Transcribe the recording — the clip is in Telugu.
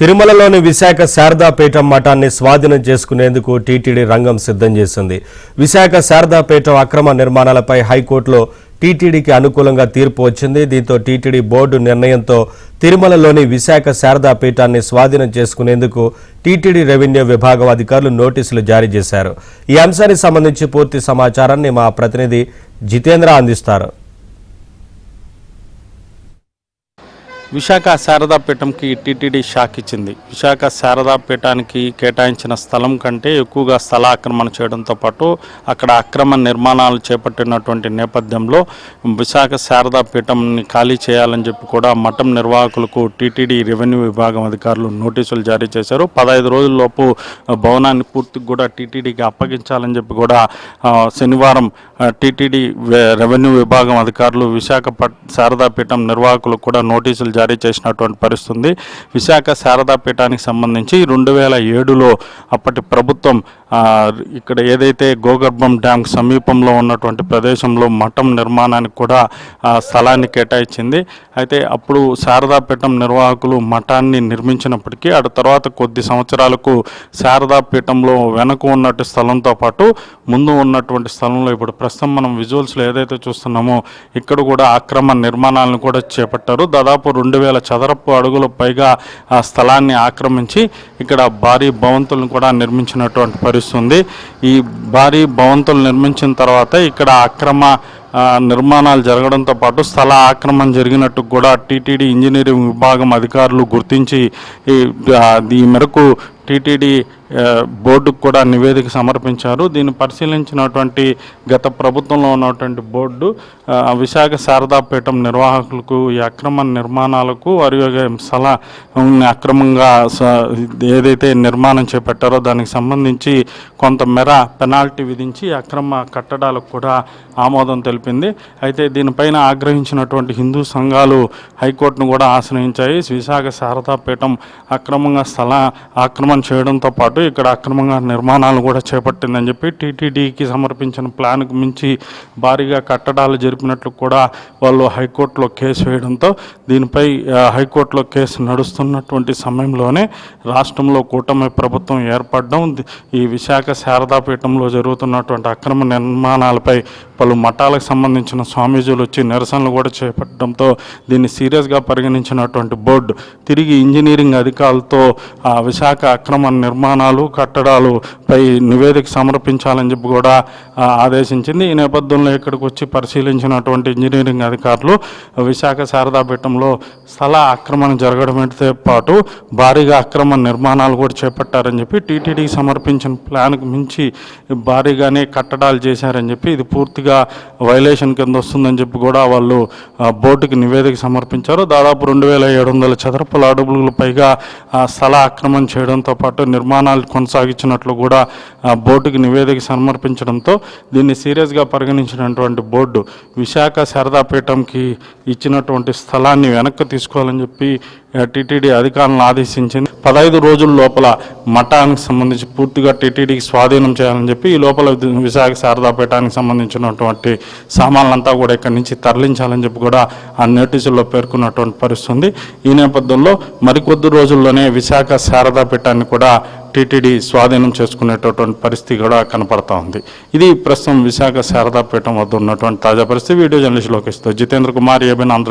తిరుమలలోని విశాఖ శారదాపీఠం మఠాన్ని స్వాధీనం చేసుకునేందుకు టీటీడీ రంగం సిద్ధం చేసింది. విశాఖ శారదాపీఠం అక్రమ నిర్మాణాలపై హైకోర్టులో టీటీడీకి అనుకూలంగా తీర్పు వచ్చింది. దీంతో టీటీడీ బోర్డు నిర్ణయంతో తిరుమలలోని విశాఖ శారదాపీఠాన్ని స్వాధీనం చేసుకునేందుకు టీటీడీ రెవెన్యూ విభాగం అధికారులు నోటీసులు జారీ చేశారు. ఈ అంశానికి సంబంధించి పూర్తి సమాచారాన్ని మా ప్రతినిధి జితేంద్ర అందిస్తారు. విశాఖ శారదాపీఠంకి టీటీడీ షాక్ ఇచ్చింది. విశాఖ శారదాపీఠానికి కేటాయించిన స్థలం కంటే ఎక్కువగా స్థల ఆక్రమణ చేయడంతో పాటు అక్కడ అక్రమ నిర్మాణాలు చేపట్టినటువంటి నేపథ్యంలో విశాఖ శారదాపీఠంని ఖాళీ చేయాలని చెప్పి కూడా మఠం నిర్వాహకులకు టీటీడీ రెవెన్యూ విభాగం అధికారులు నోటీసులు జారీ చేశారు. 15 రోజుల్లోపు భవనాన్ని పూర్తిగా కూడా టీటీడీకి అప్పగించాలని చెప్పి కూడా శనివారం టీటీడీ రెవెన్యూ విభాగం అధికారులు విశాఖ శారదాపీఠం నిర్వాహకులకు కూడా నోటీసులు జారీ చేసినటువంటి పరిస్థితి. విశాఖ శారదాపీఠానికి సంబంధించి 2007లో అప్పటి ప్రభుత్వం ఇక్కడ ఏదైతే గోగర్భం డ్యామ్ సమీపంలో ఉన్నటువంటి ప్రదేశంలో మఠం నిర్మాణానికి కూడా స్థలాన్ని కేటాయించింది. అయితే అప్పుడు శారదాపీఠం నిర్వాహకులు మఠాన్ని నిర్మించినప్పటికీ ఆ తర్వాత కొద్ది సంవత్సరాలకు శారదాపీఠంలో వెనక ఉన్నట్టు స్థలంతో పాటు ముందు ఉన్నటువంటి స్థలంలో ఇప్పుడు ప్రస్తుతం మనం విజువల్స్లో ఏదైతే చూస్తున్నామో ఇక్కడ కూడా అక్రమ నిర్మాణాలను కూడా చేపట్టారు. దాదాపు 2000 చదరపు అడుగుల పైగా ఆ స్థలాన్ని ఆక్రమించి ఇక్కడ భారీ భవంతులను కూడా నిర్మించినటువంటి పరిస్థితి ఉంది. ఈ భారీ భవంతులు నిర్మించిన తర్వాత ఇక్కడ అక్రమ నిర్మాణాలు జరగడంతో పాటు స్థల ఆక్రమణ జరిగినట్టు కూడా టీటీడీ ఇంజనీరింగ్ విభాగం అధికారులు గుర్తించి ఈ మేరకు టీటీడీ బోర్డుకు కూడా నివేదిక సమర్పించారు. దీన్ని పరిశీలించినటువంటి గత ప్రభుత్వంలో ఉన్నటువంటి బోర్డు విశాఖ శారదాపీఠం నిర్వాహకులకు ఈ అక్రమ నిర్మాణాలకు మరియు స్థల అక్రమంగా ఏదైతే నిర్మాణం చేపట్టారో దానికి సంబంధించి కొంతమేర పెనాల్టీ విధించి అక్రమ కట్టడాలకు కూడా ఆమోదం తెలిపింది. అయితే దీనిపైన ఆగ్రహించినటువంటి హిందూ సంఘాలు హైకోర్టును కూడా ఆశ్రయించాయి. విశాఖ శారదాపీఠం అక్రమంగా స్థల ఆక్రమణ చేయడంతో పాటు ఇక్కడ అక్రమంగా నిర్మాణాలు కూడా చేపట్టిందని చెప్పి టీటీడీకి సమర్పించిన ప్లాన్కు మించి భారీగా కట్టడాలు జరిపినట్లు కూడా వాళ్ళు హైకోర్టులో కేసు వేయడంతో దీనిపై హైకోర్టులో కేసు నడుస్తున్నటువంటి సమయంలోనే రాష్ట్రంలో కూటమి ప్రభుత్వం ఏర్పడడం, ఈ విశాఖ శారదాపీఠంలో జరుగుతున్నటువంటి అక్రమ నిర్మాణాలపై పలు మఠాలకు సంబంధించిన స్వామీజీలు వచ్చి నిరసనలు కూడా చేపట్టడంతో దీన్ని సీరియస్గా పరిగణించినటువంటి బోర్డు తిరిగి ఇంజనీరింగ్ అధికారులతో విశాఖ అక్రమ నిర్మాణాలు కట్టడాలపై నివేదిక సమర్పించాలని చెప్పి కూడా ఆదేశించింది. ఈ నేపథ్యంలో ఇక్కడికి వచ్చి పరిశీలించినటువంటి ఇంజనీరింగ్ అధికారులు విశాఖ శారదాపీఠంలో స్థల ఆక్రమణ జరగడంతో పాటు భారీగా అక్రమ నిర్మాణాలు కూడా చేపట్టారని చెప్పి టీటీడీకి సమర్పించిన ప్లాన్కు మించి భారీగానే కట్టడాలు చేశారని చెప్పి ఇది పూర్తిగా వైలేషన్ కింద వస్తుందని చెప్పి కూడా వాళ్ళు బోర్డుకి నివేదిక సమర్పించారు. దాదాపు 2700 చదరపు అడుగుల పైగా స్థల ఆక్రమణ చేయడంతో పాటు నిర్మాణాలు కొనసాగించినట్లు కూడా బోర్డుకి నివేదిక సమర్పించడంతో దీన్ని సీరియస్గా పరిగణించినటువంటి బోర్డు విశాఖ శారదాపీఠంకి ఇచ్చినటువంటి స్థలాన్ని వెనక్కి తీసుకోవాలని చెప్పి టీటీడీ అధికారులను ఆదేశించింది. 15 రోజుల లోపల మఠానికి సంబంధించి పూర్తిగా టీటీడీకి స్వాధీనం చేయాలని చెప్పి ఈ లోపల విశాఖ శారదాపీఠానికి సంబంధించినటువంటి సామాన్లంతా కూడా ఇక్కడి నుంచి తరలించాలని చెప్పి కూడా ఆ నోటీసుల్లో పేర్కొన్నటువంటి పరిస్థితి ఉంది. ఈ నేపథ్యంలో మరికొద్ది రోజుల్లోనే విశాఖ శారదాపీఠాన్ని కూడా టీటీడీ స్వాధీనం చేసుకునేటటువంటి పరిస్థితి కూడా కనపడతా ఉంది. ఇది ప్రస్తుతం విశాఖ శారదాపీఠం వద్ద ఉన్నటువంటి తాజా పరిస్థితి. వీడియో జర్నలిస్ట్ లోకేష్తో జితేంద్ర కుమార్, ఏబిఎన్ ఆంధ్ర.